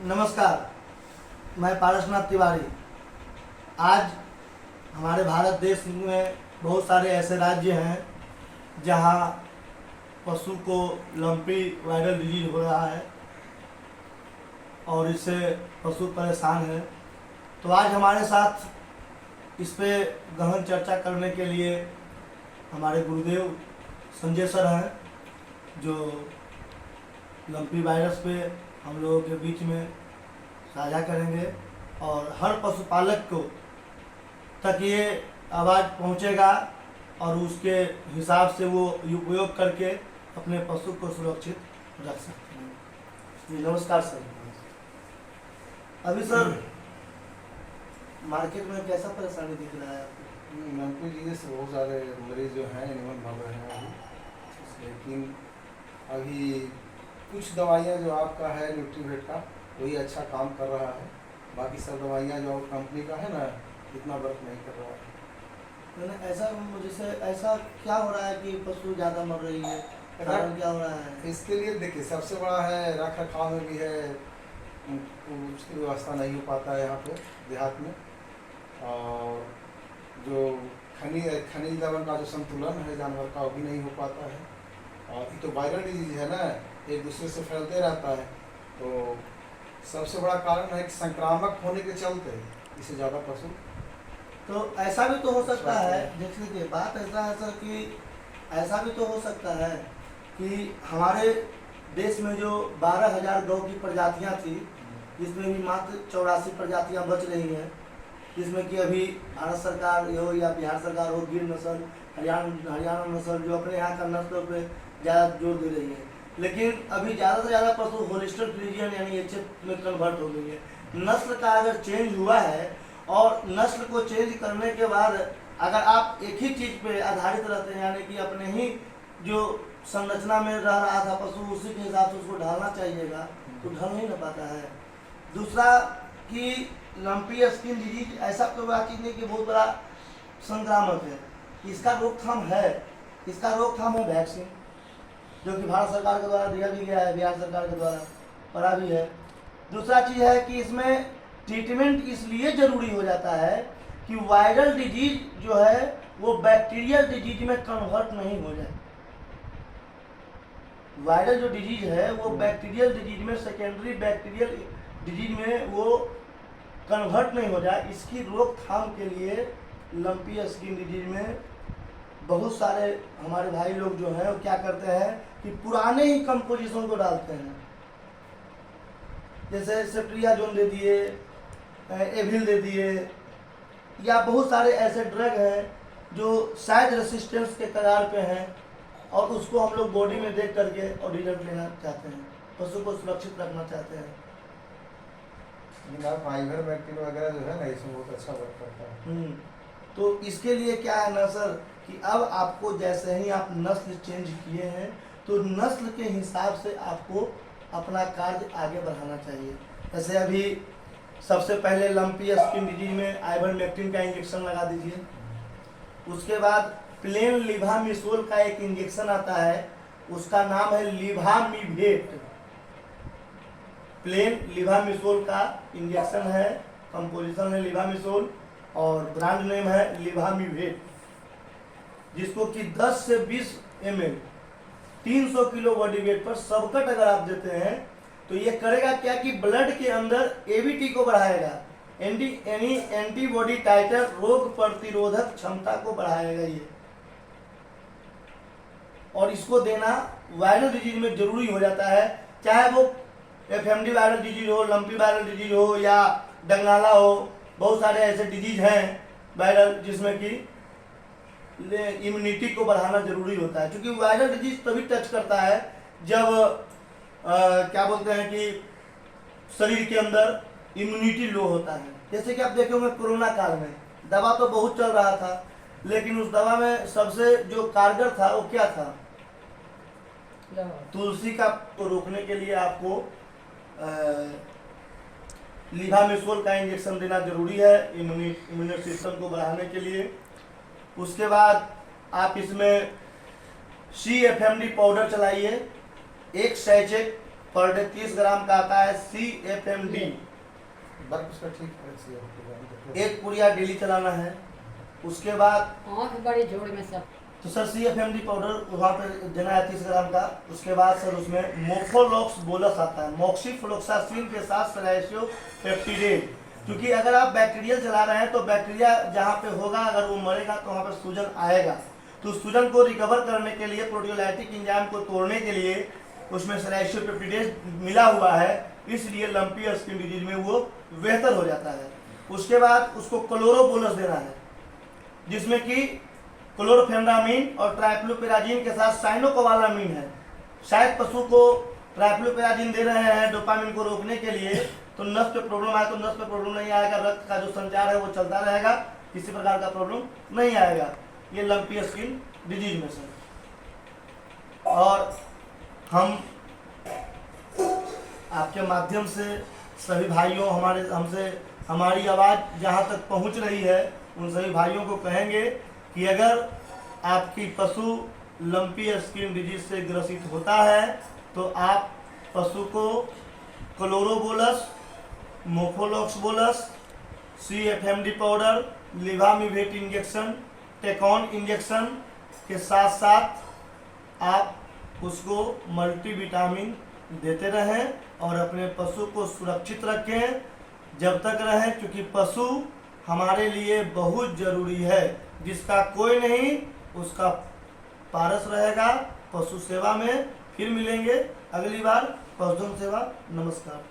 नमस्कार, मैं पारसनाथ तिवारी। आज हमारे भारत देश में बहुत सारे ऐसे राज्य हैं जहां पशु को लंपी वायरल डिजीज हो रहा है और इससे पशु परेशान है। तो आज हमारे साथ इस पे गहन चर्चा करने के लिए हमारे गुरुदेव संजय सर हैं, जो लंपी वायरस पे हम लोगों के बीच में साझा करेंगे और हर पशुपालक को तक ये आवाज़ पहुंचेगा और उसके हिसाब से वो उपयोग करके अपने पशु को सुरक्षित रख सकते हैं। जी नमस्कार सर। अभी सर मार्केट में कैसा परेशानी दिख रहा है आपको? लंपी डिजीज से बहुत सारे मरीज जो हैं एनिमल भाग रहे हैं अभी, लेकिन अभी कुछ दवाइयाँ जो आपका है न्यूट्रीवेट का वही अच्छा काम कर रहा है। बाकी सब दवाइयाँ जो कंपनी का है ना इतना वर्क नहीं कर रहा है। ऐसा मुझे ऐसा क्या हो रहा है कि पशु ज़्यादा मर रही है, कारण क्या हो रहा है? इसके लिए देखिए सबसे बड़ा है रख रखाव में भी है, उसकी व्यवस्था नहीं हो पाता है यहाँ पे देहात में, और जो खनिज लवण का जो संतुलन है जानवर का वो भी नहीं हो पाता है। और ये तो वायरल डिजीज है ना, एक दूसरे से फैलते रहता है, तो सबसे बड़ा कारण है कि संक्रामक होने के चलते इससे ज़्यादा पशु। तो ऐसा भी तो हो सकता है, देख लीजिए बात ऐसा है सर कि ऐसा भी तो हो सकता है कि हमारे देश में जो 12,000 गौ की प्रजातियां थी, जिसमें भी मात्र 84 प्रजातियां बच रही हैं, जिसमें कि अभी भारत सरकार हो या बिहार सरकार हो, गिर नस्ल, हरियाणा नस्ल जो अपने यहाँ का नस्ल पे ज़्यादा जोर दे रही है, लेकिन अभी ज़्यादा से ज़्यादा पशु होलिस्टिक फ्रीजियन यानी एचएफ में कन्वर्ट हो गई है। नस्ल का अगर चेंज हुआ है और नस्ल को चेंज करने के बाद अगर आप एक ही चीज़ पे आधारित रहते हैं, यानी कि अपने ही जो संरचना में रह रहा था पशु उसी के हिसाब से उसको ढालना चाहिएगा, तो ढल नहीं ना पाता है। दूसरा कि लंपी स्किन डिजीज ऐसा कोई बड़ा चीज़ नहीं कि बहुत बड़ा संक्रामक है, इसका रोकथाम है। इसका रोकथाम है वैक्सीन, जो कि भारत सरकार के द्वारा दिया भी गया है, बिहार सरकार के द्वारा पड़ा भी है। दूसरा चीज़ है कि इसमें ट्रीटमेंट इसलिए ज़रूरी हो जाता है कि वायरल डिजीज जो है वो बैक्टीरियल डिजीज में कन्वर्ट नहीं हो जाए। वायरल जो डिजीज है वो बैक्टीरियल डिजीज में, सेकेंडरी बैक्टीरियल डिजीज में वो कन्वर्ट नहीं हो जाए, इसकी रोकथाम के लिए लंपी स्किन डिजीज में बहुत सारे हमारे भाई लोग जो हैं वो क्या करते हैं कि पुराने ही कंपोजिशन को डालते हैं, जैसे सेफ्ट्रियाजोन दे दिए, एविल दे दिए, या बहुत सारे ऐसे ड्रग हैं जो शायद रेसिस्टेंस के कगार पे हैं और उसको हम लोग बॉडी में देख करके और रिजल्ट लेना चाहते हैं, पशु को सुरक्षित रखना चाहते हैं। फाइबर बैक्टीरिया वगैरह जो है ना इसमें बहुत अच्छा वर्क करता है। तो इसके लिए क्या है ना सर कि अब आपको जैसे ही आप नस्ल चेंज किए हैं तो नस्ल के हिसाब से आपको अपना कार्य आगे बढ़ाना चाहिए। जैसे अभी सबसे पहले लंपी स्किन डिजीज में आइवरमेक्टिन का इंजेक्शन लगा दीजिए। उसके बाद प्लेन लिवामिसोल का एक इंजेक्शन आता है, उसका नाम है लिवामिवेट। प्लेन लिवामिसोल का इंजेक्शन है, कंपोजिशन है लिवामिसोल और ब्रांड नेम है लिवामिवेट, जिसको कि 10 से 20 ml 300 किलो बॉडी वेट पर सबकट अगर आप देते हैं तो ये करेगा क्या कि ब्लड के अंदर एबीटी को बढ़ाएगा, एंटीबॉडी टाइटर, रोग प्रतिरोधक क्षमता को बढ़ाएगा ये, और इसको देना वायरल डिजीज में जरूरी हो जाता है, चाहे वो एफएमडी वायरल डिजीज हो, लंपी वायरल डिजीज हो या डंगाला हो। बहुत सारे ऐसे डिजीज हैं वायरल जिसमें कि इम्यूनिटी को बढ़ाना जरूरी होता है, क्योंकि वायरल डिजीज तभी टच करता है जब क्या बोलते हैं कि शरीर के अंदर इम्यूनिटी लो होता है। जैसे कि आप देखे होंगे कोरोना काल में दवा तो बहुत चल रहा था, लेकिन उस दवा में सबसे जो कारगर था वो क्या था? तुलसी का को रोकने के लिए आपको लिवामिसोल का इंजेक्शन देना जरूरी है इम्यून सिस्टम को बढ़ाने के लिए। उसके बाद आप इसमें CFMD पाउडर चलाइए, एक सैचे पर डे 30 ग्राम का आता है CFMD। बर्फ उसका ठीक है, एक पुड़िया डेली चलाना है। उसके बाद आँख बड़ी जोड़ में सब। तो सर CFMD पाउडर वहाँ पे देना है 30 ग्राम का। उसके बाद सर उसमें मोफोलॉक्स बोलस आता है, मॉक्सीफ्लोक्सासिन के साथ सलाइसियोपेप्टिडेट। क्योंकि अगर आप बैक्टीरियल चला रहे हैं तो बैक्टीरिया जहाँ पे होगा अगर वो मरेगा तो वहाँ पे सूजन आएगा। तो सूजन को रिकवर करने के लिए, प्रोटियोलाइटिक एंजाइम को तोड़ने के लिए उसमें सलाइसियोपेप्टिडेट मिला हुआ है, इसलिए लंपी स्किन डिजीज में वो बेहतर हो जाता है। उसके बाद उसको क्लोरोबोलस देना है, जिसमें कि क्लोरोफेनामिन और ट्राइफ्लूपेराजिन के साथ साइनोकोबालामिन है। शायद पशु को ट्राइफ्लूपेराजिन दे रहे हैं डोपामिन को रोकने के लिए, तो नस पे प्रॉब्लम आए तो नस पे प्रॉब्लम नहीं आएगा, रक्त का जो संचार है वो चलता रहेगा, किसी प्रकार का प्रॉब्लम नहीं आएगा। ये लंपी स्किन डिजीज में से। और हम आपके माध्यम से सभी भाइयों, हमारी आवाज़ जहाँ तक पहुँच रही है उन सभी भाइयों को कहेंगे कि अगर आपकी पशु लंपी स्किन डिजीज से ग्रसित होता है तो आप पशु को क्लोरोबोलस, मोफोलॉक्स, CFMD पाउडर, लिवामिवेट इंजेक्शन, टेकॉन इंजेक्शन के साथ साथ आप उसको मल्टीविटामिन देते रहें और अपने पशु को सुरक्षित रखें जब तक रहें, क्योंकि पशु हमारे लिए बहुत ज़रूरी है। जिसका कोई नहीं उसका पारस रहेगा। पशु सेवा में फिर मिलेंगे अगली बार। पशुधन सेवा, नमस्कार।